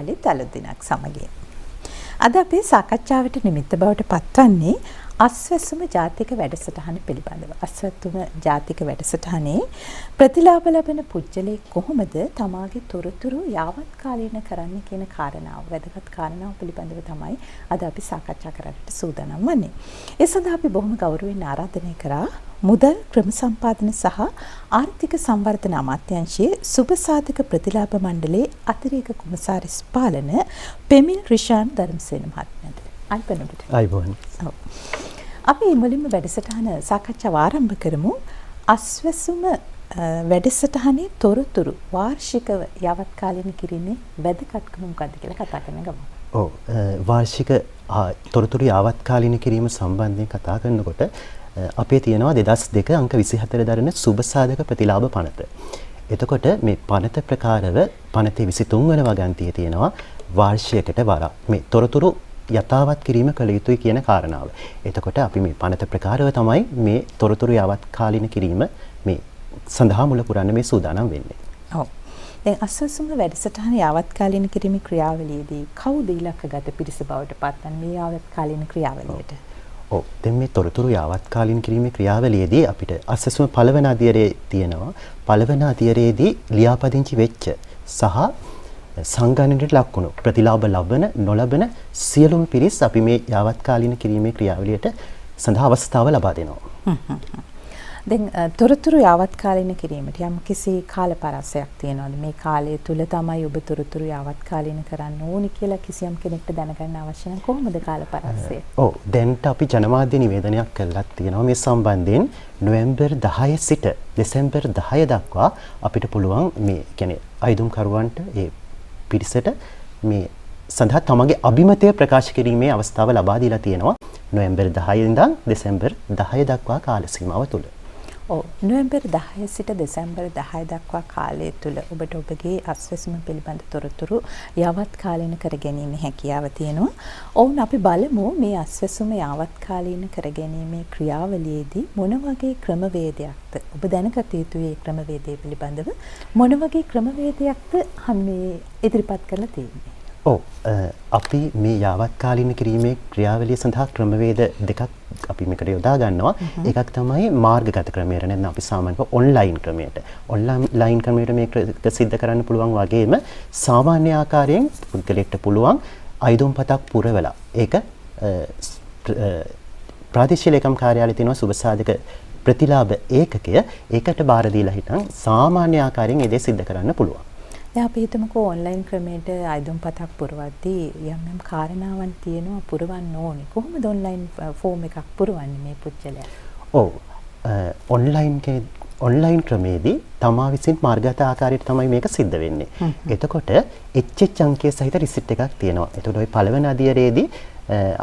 යාළුත් අලුත් දිනක් සමගින්. අද අපි සාකච්ඡාවට නිමිත්ත බවට පත්වන්නේ අස්වැසුම ජාතික වැඩසටහන පිළිබඳව. අස්වැසුම ජාතික වැඩසටහනේ ප්‍රතිලාභ ලබන පුජ්‍යලේ කොහොමද තමාගේ තොරතුරු යාවත් කාලීන කරන්න කියන කාරණාව, වැදගත් කාරණාව පිළිබඳව තමයි අද අපි සාකච්ඡා කරන්නට සූදානම් වන්නේ. ඒ සඳහා අපි බොහොම ගෞරවයෙන් ආරාධනය කරා මුදල් ක්‍රම සම්පාදන සහ ආර්ථික සංවර්ධන අමාත්‍යාංශයේ සුබසාධක ප්‍රතිලාභ මණ්ඩලයේ අතිරේක කොමසාරිස් පාලන පෙමිල් රිෂාන් ධර්මසේන මහත්මයාට අයිබෝන්. අයිබෝන්. අපි මුලින්ම වැඩසටහන සාකච්ඡාව ආරම්භ කරමු. අස්වැසුම වැඩසටහනේ තොරතුරු වාර්ෂිකව යාවත් කාලීන කිරීමේ වැදගත්කම මොකක්ද කියලා කතා කරන ගමන්. ඔව්, වාර්ෂික තොරතුරු යාවත් කාලීන කිරීම සම්බන්ධයෙන් කතා කරනකොට අපේ තියෙනවා 2002 අංක 24 දරන සුබසාධක ප්‍රතිලාභ පනත. එතකොට මේ පනත ප්‍රකාරව පනතේ 23 වන වගන්තියේ තියෙනවා වාර්ෂිකයට වරක් මේ තොරතුරු යථාවත් කිරීම කළ යුතුයි කියන කාරණාව. එතකොට අපි මේ පනත ප්‍රකාරව තමයි මේ තොරතුරු යාවත් කාලීන කිරීම මේ සඳහා මුල පුරන්න මේ සූදානම් වෙන්නේ. ඔව්. දැන් අස්වැසුම වැඩසටහන යාවත් කාලීන කිරීමේ ක්‍රියාවලියේදී කවුද ඉලක්කගත පිරිස බවට පත්වන්නේ මේ යාවත් කාලීන ක්‍රියාවලියට? ඔව්, දැන් මේ තොරතුරු යාවත් කාලීන කිරීමේ ක්‍රියාවලියේදී අපිට අස්වැසුම පළවන අධ්‍යයනයේ තියෙනවා. පළවන අධ්‍යයනයේදී ලියාපදිංචි වෙච්ච සහ සංගණනයට ලක්වුණු ප්‍රතිලාභ ලබන නොලබන සියලුම පිරිස් අපි මේ යාවත් කාලීන කිරීමේ ක්‍රියාවලියට සඳහා අවස්ථාව ලබා දෙනවා. දැන් තොරතුරු යාවත් කාලීන කිරීමට යම් කිසි කාල පරාසයක් තියෙනවද? මේ කාලය තුල තමයි ඔබ තොරතුරු යාවත් කාලීන කරන්න ඕනි කියලා කිසියම් කෙනෙක්ට දැනගන්න අවශ්‍ය නම් කොහොමද කාල පරාසය? ඔව්, දැන්ට අපි ජනමාධ්‍ය නිවේදනයක් කළා තියෙනවා මේ සම්බන්ධයෙන්. නොවැම්බර් 10 සිට දෙසැම්බර් 10 දක්වා අපිට පුළුවන් මේ කියන්නේ අයදුම්කරුවන්ට ඒ පිරිසට මේ සඳහා තමගේ අභිමතය ප්‍රකාශ කිරීමේ අවස්ථාව ලබා දීලා තියෙනවා නොවැම්බර් 10 ඉඳන් දෙසැම්බර් 10 දක්වා කාල සීමාව තුල. ඔව්, නොවැම්බර් 10 සිට දෙසැම්බර් 10 දක්වා කාලය තුල ඔබට ඔබගේ අස්වැසුම පිළිබඳ තොරතුරු යාවත් කාලීන කර ගැනීමේ හැකියාව තියෙනවා. ඔවුන් අපි බලමු මේ අස්වැසුම යාවත් කාලීන කර ගැනීමේ ක්‍රියාවලියේදී මොන වගේ ක්‍රමවේදයක්ද ඔබ දැනගත යුතු මේ ක්‍රමවේදය පිළිබඳව මොන වගේ ක්‍රමවේදයක්ද මේ ඉදිරිපත් කරලා තියෙන්නේ? ඔව්, අපි මේ යාවත් කාලීන කිරීමේ ක්‍රියාවලිය සඳහා ක්‍රමවේද දෙකක් අපි මේකට යොදා ගන්නවා. එකක් තමයි මාර්ගගත ක්‍රමයට, නැත්නම් අපි සාමාන්‍යව ඔන්ලයින් ක්‍රමයට. ඔන්ලයින් ක්‍රමයට මේක සිද්ධ කරන්න පුළුවන් වගේම සාමාන්‍ය ආකාරයෙන් පුද්ගලයෙක්ට පුළුවන් අයදුම්පතක් පුරවලා ඒක ප්‍රාදේශීය ලේකම් කාර්යාලයේ තියෙන සුබසාධක ප්‍රතිලාභ ඒකකය ඒකට බාර දීලා හිටන් සාමාන්‍ය ආකාරයෙන් ඒ දේ සිද්ධ කරන්න පුළුවන්. දැන් අපි හිතමුකෝ ඔන්ලයින් ක්‍රමයට අයදුම්පතක් පුරවද්දී යම් කාරණාවන් තියෙනවා පුරවන්න ඕනේ. කොහොමද ඔන්ලයින් ෆෝම් එකක් පුරවන්නේ මේ පුජ්‍යලයා? ඔව්, ඔන්ලයින් ක්‍රමේදී තමා විසින් මාර්ගගත ආකාරයට තමයි මේක සිද්ධ වෙන්නේ. එතකොට HH අංකයේ සහිත රිසිට් එකක් තියෙනවා. එතකොට ওই පළවෙනි අධ්‍යයනයේදී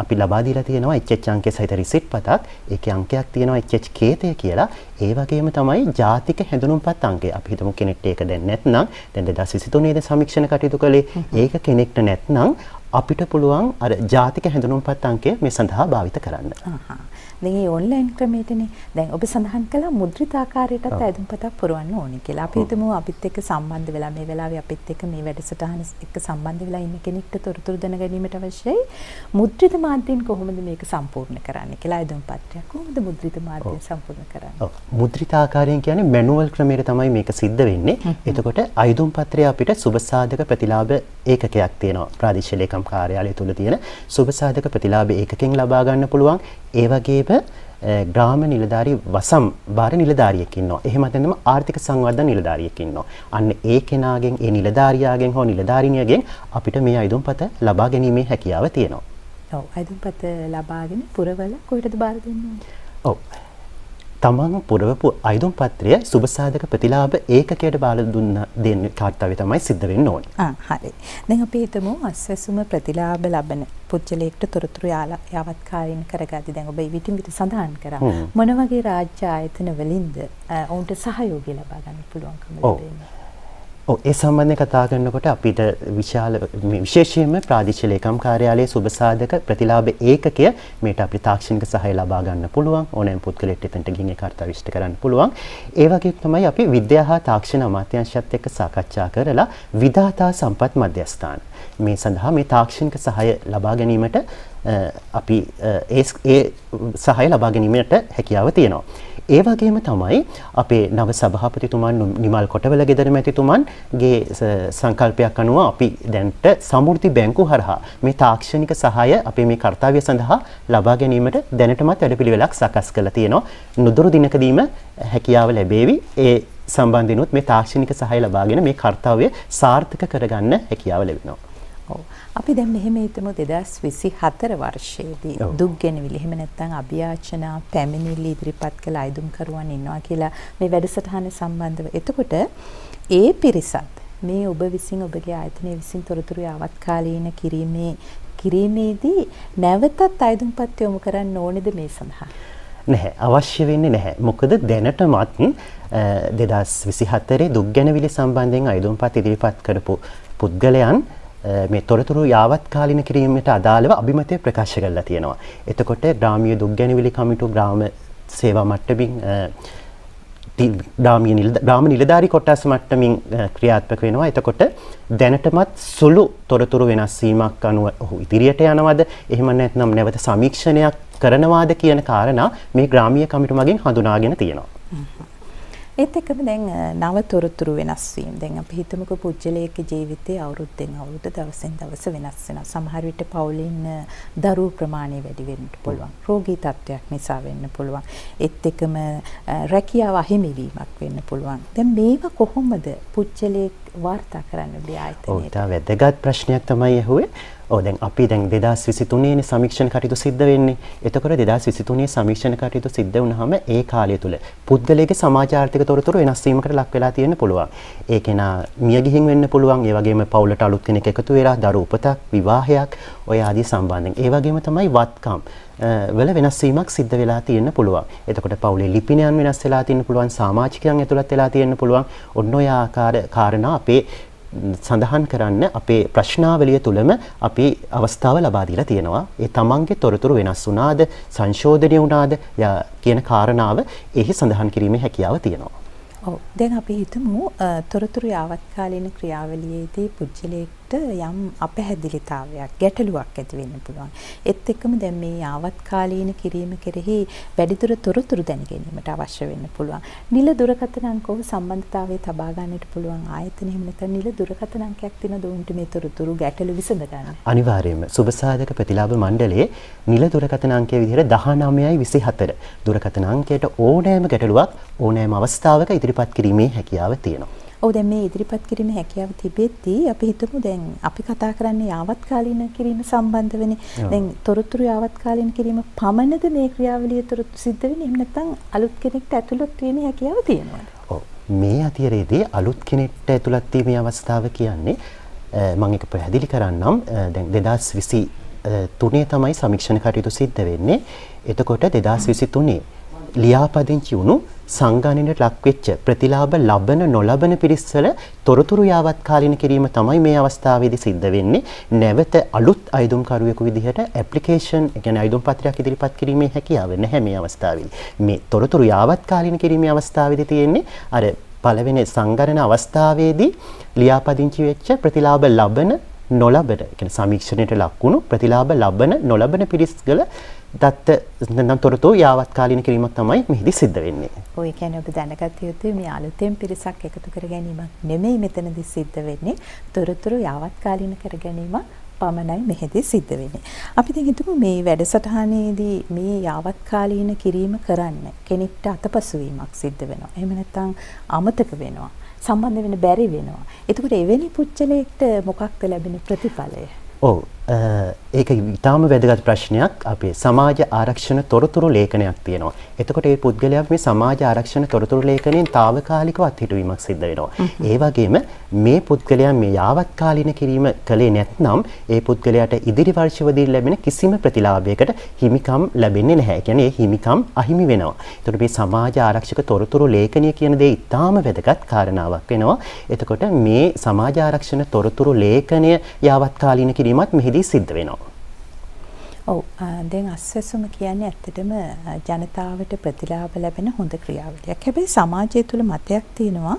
අපි ලබා දීලා තියෙනවා HH අංකයේ සහිත රිසිට් පතක්. ඒකේ අංකයක් තියෙනවා HH කේතය කියලා. ඒ වගේම තමයි ජාතික හැඳුනුම්පත් අංකය. අපි හිතමු කෙනෙක්ට ඒක දැන් නැත්නම් දැන් 2023 දී සමීක්ෂණ කටයුතු කළේ. ඒක කෙනෙක්ට නැත්නම් අපිට පුළුවන් අර ජාතික හැඳුනුම්පත් අංකය මේ සඳහා භාවිත කරන්න. දැන් මේ ඔන්ලයින් ක්‍රමයටනේ දැන් ඔබ සඳහන් කළා මුද්‍රිත ආකාරයටත් අයදුම්පතක් පුරවන්න ඕනේ කියලා. අපි හිතමු අපිත් එක්ක සම්බන්ධ වෙලා මේ වෙලාවේ අපිත් එක්ක මේ වැඩසටහන එක්ක සම්බන්ධ වෙලා ඉන්න කෙනෙක්ට තොරතුරු දැනගැනීමට අවශ්‍යයි මුද්‍රිත මාධ්‍යයෙන් කොහොමද මේක සම්පූර්ණ කරන්නේ කියලා. අයදුම්පත්යක් කොහොමද මුද්‍රිත මාධ්‍යයෙන් සම්පූර්ණ කරන්නේ? ඔව්, මුද්‍රිත ආකාරයෙන් කියන්නේ මැනුවල් ක්‍රමයට තමයි මේක සිද්ධ වෙන්නේ. එතකොට අයදුම්පත්‍රය අපිට සුබසාධක ප්‍රතිලාභ ඒකකයක් තියෙනවා. ප්‍රාදේශීය ලේකම් කාර්යාලය තුල තියෙන සුබසාධක ප්‍රතිලාභ ඒකකෙන් ලබා ගන්න පුළුවන්. ඒ වගේම ග්‍රාම නිලධාරී වසම් බාර නිලධාරියෙක් ඉන්නවා. එහෙම නැත්නම් ආර්ථික සංවර්ධන නිලධාරියෙක් ඉන්නවා. අන්න ඒ කෙනාගෙන්, ඒ නිලධාරියාගෙන් හෝ නිලධාරිනියගෙන් අපිට මේ අයදුම්පත ලබා ගැනීමේ හැකියාව තියෙනවා. ඔව්, අයදුම්පත ලබාගෙන පුරවලා කොහෙටද බාර දෙන්නේ? ඔව්, තමන් පුරවපු අයදුම්පත්‍රය සුබසාධක ප්‍රතිලාභ ඒකකයට බාර දෙන්න කාර්යය තමයි සිද්ධ වෙන්න ඕනේ. හරි. දැන් අපි හිතමු අස්වැසුම ප්‍රතිලාභ ලබන පුජ්‍යලයකට තොරතුරු යාවත් කාලීන කරගද්දී දැන් ඔබ විටින් විට සඳහන් කරා මොන වගේ රාජ්‍ය ආයතන වලින්ද ඔවුන්ට සහයෝගය ලබා ගන්න පුළුවන්කම ලැබෙන්නේ? ඔව් ඒ සම්බන්ධයෙන් කතා කරනකොට අපිට විශේෂයෙන්ම ප්‍රාදේශීය ලේකම් කාර්යාලයේ සුබසාධක ප්‍රතිලාභ ඒකකය මේට අපිට තාක්ෂණික සහාය ලබා ගන්න පුළුවන්. ඕනෑම පුද්ගලයෙක්ට එතනට ගිහින් ඒ කාර්යය ඉෂ්ට කරන්න පුළුවන්. ඒ වගේම තමයි අපි විද්‍යා හා තාක්ෂණ අමාත්‍යාංශයත් එක්ක සාකච්ඡා කරලා විධාතා සම්පත් මධ්‍යස්ථාන මේ සඳහා මේ තාක්ෂණික සහාය ලබා ගැනීමට අපි ඒ සහාය ලබා ගැනීමට හැකියාව තියෙනවා. ඒ වගේම තමයි අපේ නව සභාපතිතුමන් නිමල් කොටවල ගෙදර මැතිතුමන්ගේ සංකල්පයක් අනුව අපි දැන්ට සමෘද්ධි බැංකුව හරහා මේ තාක්ෂණික සහාය අපේ මේ කාර්යය සඳහා ලබා ගැනීමට දැනටමත් වැඩපිළිවෙලක් සකස් කරලා තියෙනවා. නුදුරු දිනකදීම හැකියාව ලැබේවි. ඒ සම්බන්ධිනුත් මේ තාක්ෂණික සහාය ලබාගෙන මේ කාර්යය සාර්ථක කරගන්න හැකියාව ලැබෙනවා. ඔව්. අපි දැන් මෙහෙම හිතමු 2024 වර්ෂයේදී දුක් ගෙනවිලි එහෙම නැත්නම් අභියාචනා පැමිණිලි ඉදිරිපත් කළ අයදුම්කරුවන් ඉන්නවා කියලා මේ වැඩසටහන සම්බන්ධව. එතකොට ඒ පිරිසත් මේ ඔබ විසින් ඔබගේ ආයතනය විසින් තොරතුරු යාවත්කාලීන කිරීමේදී නැවතත් අයදුම්පත් යොමු කරන්න ඕනේද මේ සඳහා? නැහැ, අවශ්‍ය වෙන්නේ නැහැ. මොකද දැනටමත් 2024 දුක් ගැනවිලි සම්බන්ධයෙන් අයදුම්පත් ඉදිරිපත් කරපු පුද්ගලයන් මේ තොරතුරු යාවත්කාලීන කිරීමට අදාළව අභිමතය ප්‍රකාශ කරලා තියෙනවා. එතකොට ග්‍රාමීය දුක් ගැනවිලි කමිටුව ග්‍රාම සේවා මට්ටමින් ග්‍රාම නිලධාරී කොටස් මට්ටමින් ක්‍රියාත්මක වෙනවා. එතකොට දැනටමත් සුළු තොරතුරු වෙනස් වීමක් අනුව ඔහු ඉදිරියට යනවද එහෙම නැත්නම් නැවත සමීක්ෂණයක් කරනවාද කියන කාරණා මේ ග්‍රාමීය කමිටුව මගින් හඳුනාගෙන තියෙනවා. ඒත් එක්කම දැන් නව තොරතුරු වෙනස් වීම. දැන් අපි හිතමුකෝ පුජ්‍යලයක ජීවිතයේ අවුරුද්දෙන් අවුරුද්ද දවසෙන් දවස වෙනස් වෙනවා. සමහර විට පවුලින් දරුවෝ ප්‍රමාණය වැඩි වෙන්න පුළුවන්. රෝගී තත්ත්වයක් නිසා වෙන්න පුළුවන්. ඒත් එක්කම රැකියාව අහිමි වීමක් වෙන්න පුළුවන්. දැන් මේවා කොහොමද පුජ්‍යලයේ වාර්තා කරන්න බෑ ආයතනයේ? ඔව්, තා වැදගත් ප්‍රශ්නයක් තමයි ඇහුවේ. දැන් අපි දැන් 2023 නේ සමීක්ෂණ කටයුතු සිද්ධ වෙන්නේ. එතකොට 2023 සමීක්ෂණ කටයුතු සිද්ධ වුණාම ඒ කාලය තුල පුද්ගලයාගේ සමාජ ආර්ථික තොරතුරු වෙනස් වීමකට ලක් වෙලා තියෙන්න පුළුවන්. ඒ කෙනා මිය ගිහින් වෙන්න පුළුවන්. ඒ වගේම පවුලට අලුත් කෙනෙක් එකතු වෙලා දරුවෝ උපතක්, විවාහයක් ඔය ආදී සම්බන්ධයෙන්. ඒ වගේම තමයි වත්කම් වල වෙනස් වීමක් සිද්ධ වෙලා තියෙන්න පුළුවන්. එතකොට පවුලේ ලිපිනයන් වෙනස් වෙලා තියෙන්න පුළුවන්, සමාජිකයන් ඇතුළත් වෙලා තියෙන්න පුළුවන්. ඔන්න ඔය ආකාර කාරණා අපේ සඳහන් කරන්න අපේ ප්‍රශ්නාවලිය තුලම අපි අවස්ථාව ලබා දීලා තියෙනවා. ඒ තමන්ගේ තොරතුරු වෙනස් වුණාද, සංශෝධනය වුණාද කියන කාරණාව එහි සඳහන් කිරීමේ හැකියාව තියෙනවා. ඔව්. දැන් අපි හිතමු තොරතුරු යාවත්කාලීන ක්‍රියාවලියේදී පුජ්‍යලයකට යම් අපැහැදිලිතාවයක්, ගැටලුවක් ඇති වෙන්න පුළුවන්. ඒත් එක්කම දැන් මේ යාවත්කාලීන කිරීම කෙරෙහි වැඩිදුර තොරතුරු දැන ගැනීමට අවශ්‍ය වෙන්න පුළුවන්. නිල දුරකථන අංකව සම්බන්ධතාවය තබා ගන්නට පුළුවන් ආයතන එහෙම නැත්නම් නිල දුරකථන අංකයක් තියෙනවද උන්ට මේ තොරතුරු ගැටලු විසඳ ගන්න? අනිවාර්යයෙන්ම සුබසාධක ප්‍රතිලාභ මණ්ඩලයේ නිල දුරකථන අංකයේ විදිහට 19/24 දුරකථන අංකයට ඕනෑම ගැටලුවක් ඕනෑම අවස්ථාවක ඉදිරිපත් කිරීමේ හැකියාව තියෙනවා. ඔව්, දැන් මේ ඉදිරිපත් කිරීමේ හැකියාව තිබෙද්දී අපි හිතමු දැන් අපි කතා කරන්නේ යාවත්කාලීන කිරීම සම්බන්ධවනේ. දැන් තොරතුරු යාවත්කාලීන කිරීම පමණද මේ ක්‍රියාවලිය තොරතුරු සිද්ධ වෙන්නේ? එහෙම නැත්නම් අලුත් කෙනෙක්ට ඇතුළත් වීමේ හැකියාව තියෙනවද? ඔව්, මේ අතිරේදී අලුත් කෙනෙක්ට ඇතුළත් වීමේ අවස්ථාව කියන්නේ මම එක පැහැදිලි කරන්නම්. දැන් 2023 තමයි සමීක්ෂණ කටයුතු සිද්ධ වෙන්නේ. එතකොට 2023 ලියාපදිංචි වුණු සංගණනයට ලක්වෙච්ච ප්‍රතිලාභ ලබන නොලබන පිරිස්වල තොරතුරු යාවත්කාලීන කිරීම තමයි මේ අවස්ථාවේදී සිද්ධ වෙන්නේ. නැවත අලුත් අයදුම්කරුවෙකු විදිහට ඇප්ලිකේෂන්, ඒ කියන්නේ අයදුම් පත්‍රයක් ඉදිරිපත් කිරීමේ හැකියාව නැහැ මේ අවස්ථාවේදී. මේ තොරතුරු යාවත්කාලීන කිරීමේ අවස්ථාවේදී තියෙන්නේ අර පළවෙනි සංගණන අවස්ථාවේදී ලියාපදිංචි වෙච්ච ප්‍රතිලාභ ලබන නොලබන, ඒ කියන්නේ සමීක්ෂණයට ලක් වුණු ප්‍රතිලාභ ලබන නොලබන පිරිස්වල දත්ත නම් තොරතුරු යාවත්කාලීන කිරීමක් තමයි මෙහිදී සිද්ධ වෙන්නේ. ඔය කියන්නේ ඔබ දැනගත යුතුයි මේ අලුතෙන් පිරිසක් එකතු කර ගැනීමක් නෙමෙයි මෙතනදී සිද්ධ වෙන්නේ. තොරතුරු යාවත්කාලීන කර ගැනීමක් පමණයි මෙහිදී සිද්ධ වෙන්නේ. අපි දැන් හිතමු මේ වැඩසටහනේදී මේ යාවත්කාලීන කිරීම කරන්න කෙනෙක්ට අතපසු වීමක් සිද්ධ වෙනවා. එහෙම නැත්නම් අමතක වෙනවා. සම්බන්ධ වෙන්න බැරි වෙනවා. එතකොට එවැනි පුච්චලයකට මොකක්ද ලැබෙන ප්‍රතිඵලය? ඔව්, ඒක ඉතාම වැදගත් ප්‍රශ්නයක්. අපේ සමාජ ආරක්ෂණ තොරතුරු ලේඛනයක් තියෙනවා. එතකොට මේ පුද්ගලයා මේ සමාජ ආරක්ෂණ තොරතුරු ලේඛනයෙන් తాවකාලිකව අත්හිටුවීමක් සිද්ධ වෙනවා. ඒ වගේම මේ පුද්ගලයා මේ යාවත්කාලින කිරීම කළේ නැත්නම් ඒ පුද්ගලයාට ඉදිරි වර්ෂවලදී ලැබෙන කිසිම ප්‍රතිලාභයකට හිමිකම් ලැබෙන්නේ නැහැ. ඒ කියන්නේ ඒ හිමිකම් අහිමි වෙනවා. එතකොට මේ සමාජ ආරක්ෂක තොරතුරු ලේඛනය කියන දේ ඉතාම වැදගත් කාරණාවක් වෙනවා. එතකොට මේ සමාජ ආරක්ෂණ තොරතුරු ලේඛනය යාවත්කාලින කිරීමත් මෙහිදී සිද්ධ වෙනවා. ඔව් දැන් අස්වැසුම කියන්නේ ඇත්තටම ජනතාවට ප්‍රතිලාභ ලැබෙන හොඳ ක්‍රියාවලියක්. හැබැයි සමාජය තුළ මතයක් තියෙනවා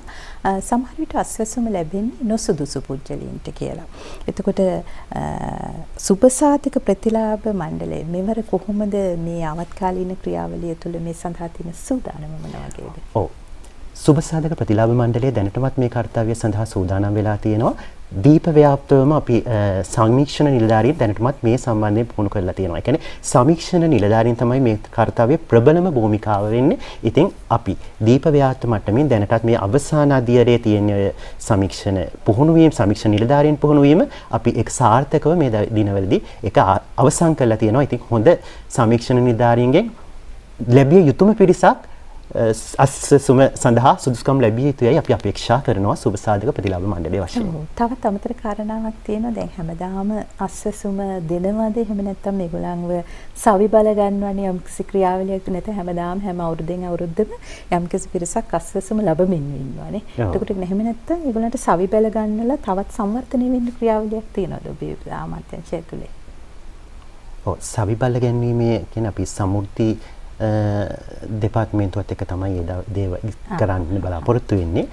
සමහර විට අස්වැසුම ලැබෙන්නේ නොසුදුසු පුද්ගලයන්ට කියලා. එතකොට සුබසාධක ප්‍රතිලාභ මණ්ඩලය මෙවර කොහොමද මේ ආවත්කාලීන ක්‍රියාවලිය තුළ මේ සඳහා තියෙන සූදානම මොන වගේද? ඔව්. සුබසාධක ප්‍රතිලාභ මණ්ඩලය දැනටමත් මේ කාර්යය සඳහා සූදානම් වෙලා තියෙනවා. දීප ව්‍යාප්තවම අපි සමීක්ෂණ නිලධාරීන් දැනටමත් මේ සම්බන්ධයෙන් පුහුණු කරලා තියෙනවා. ඒ කියන්නේ සමීක්ෂණ නිලධාරීන් තමයි මේ කාර්යයේ ප්‍රබලම භූමිකාව වෙන්නේ. ඉතින් අපි දීප ව්‍යාප්ත මට්ටමින් දැනටත් මේ අවසාන අධ්‍යයනයේ තියෙන සමීක්ෂණ පුහුණු වීම සමීක්ෂණ නිලධාරීන් පුහුණු වීම අපි ඒක සාර්ථකව මේ දිනවලදී ඒක අවසන් කරලා තියෙනවා. ඉතින් හොඳ සමීක්ෂණ නිලධාරීන්ගෙන් ලැබිය යුතුම පිරිසක් අස්වැසුම සඳහා සුදුසුකම් ලැබිය යුතුයි අපි අපේක්ෂා කරනවා සුබසාධක ප්‍රතිලාභ මණ්ඩලය වශයෙන්. තවත් අමතර කාරණාවක් තියෙනවා. දැන් හැමදාම අස්වැසුම දෙනවද එහෙම නැත්නම් මේගොල්ලන්ව සවි බල ගන්නවනේ යම්කිසි ක්‍රියාවලියක් නැත්නම් හැමදාම හැම අවුරුද්දෙන් අවුරුද්දම යම්කිසි පිරිසක් අස්වැසුම ලැබෙමින් ඉන්නවනේ. එතකොට එහෙම නැත්නම් ඒගොල්ලන්ට සවි බල ගන්නලා තවත් සංවර්ධනය වෙන්න ක්‍රියාවලියක් තියෙනවද ඔබේ ආමාත්‍යාංශය තුලේ? ඔව් සවි බල ගැනීමේ කියන අපි සමුර්ති දෙපාර්තමේන්තුවත් එක්ක තමයි ඒ දේව කරන්න බලාපොරොත්තු වෙන්නේ.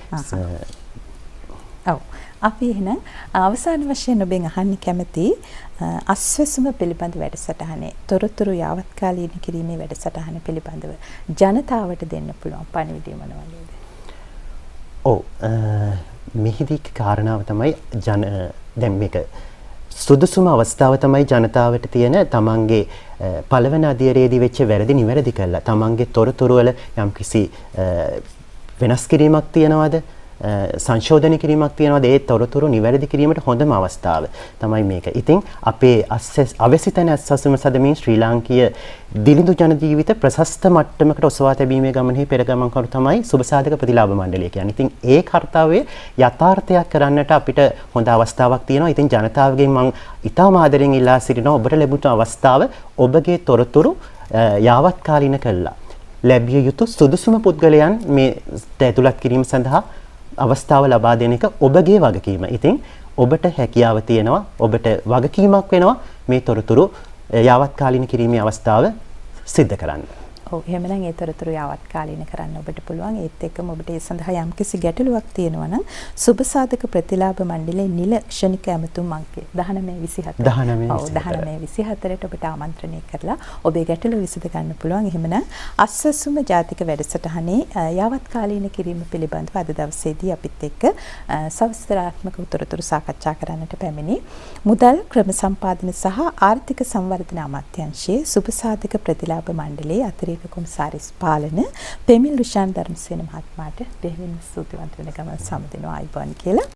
ඔව්. අපි එහෙනම් අවසාන වශයෙන් ඔබෙන් අහන්න කැමති අස්වැසුම පිළිබඳ වැඩසටහනේ තොරතුරු යාවත්කාලීන කිරීමේ වැඩසටහන පිළිබඳව ජනතාවට දෙන්න පුළුවන් පණිවිඩය මොන වගේද? ඔව් මෙහිදී කාරණාව තමයි දැන් මේක සුදුසුම අවස්ථාව තමයි ජනතාවට තියෙන තමන්ගේ පළවෙනි අධ්‍යයනයේදී වෙච්ච වැරදි නිවැරදි කළා. තමන්ගේ තොරතුරු වල යම්කිසි වෙනස් කිරීමක් තියනවාද? සංශෝධන කිරීමක් තියනවාද? ඒ තොරතුරු නිවැරදි කිරීමට හොඳම අවස්ථාව තමයි මේක. ඉතින් අපේ අවසිතන අස්වැසුම සදමින් ශ්‍රී ලාංකීය දිලිඳු ජන ජීවිත ප්‍රශස්ත මට්ටමකට ඔසවා තැබීමේ ගමනේ පෙරගමන් කරු තමයි සුබසාධක ප්‍රතිලාභ මණ්ඩලය කියන්නේ. ඉතින් ඒ කාර්යයේ යථාර්ථයක් කරන්නට අපිට හොඳ අවස්ථාවක් තියෙනවා. ඉතින් ජනතාවගෙන් මම ඉතාම ආදරෙන් ඉල්ලා සිටිනවා ඔබට ලැබුණු අවස්ථාව ඔබගේ තොරතුරු යාවත්කාලීන කළා. ලැබිය යුතු සුදුසුම පුද්ගලයන් මේ ඇතුළත් කිරීම සඳහා අවස්ථාව ලබා දෙන එක ඔබගේ වගකීම. ඉතින් ඔබට හැකියාව තියෙනවා ඔබට වගකීමක් වෙනවා මේ තොරතුරු යාවත්කාලීන කිරීමේ අවස්ථාව සිද්ධ කරන්න. ඔව් එහෙමනම් ඒ තොරතුරු යාවත්කාලීන කරන්න ඔබට පුළුවන්. ඒත් එක්කම ඔබට ඒ සඳහා යම්කිසි ගැටලුවක් තියෙනවා නම් සුබසාධක ප්‍රතිලාභ මණ්ඩලයේ නිල ක්ෂණික ඇමතුම් අංකය 1927 1924ට ඔබට ආමන්ත්‍රණය කරලා ඔබේ ගැටලුව විසඳ ගන්න පුළුවන්. එහෙමනම් අස්වැසුම ජාතික වැඩසටහනේ යාවත්කාලීන කිරීම පිළිබඳව අද දවසේදී අපිත් එක්ක සවිස්තරාත්මක උතරතුරු සාකච්ඡා කරන්නට පැමිණි මුදල් ක්‍රම සම්පාදන සහ ආර්ථික සංවර්ධන අමාත්‍යාංශයේ සුබසාධක ප්‍රතිලාභ මණ්ඩලයේ අතිරේක කොමසාරිස් පාලන පෙමිල් රුෂාන් ධර්මසේන මහත්මයාට බෙහෙවින්ම ස්තුතිවන්ත වෙන ගමන් සම්දිනවා අයිබෝන් කියලා.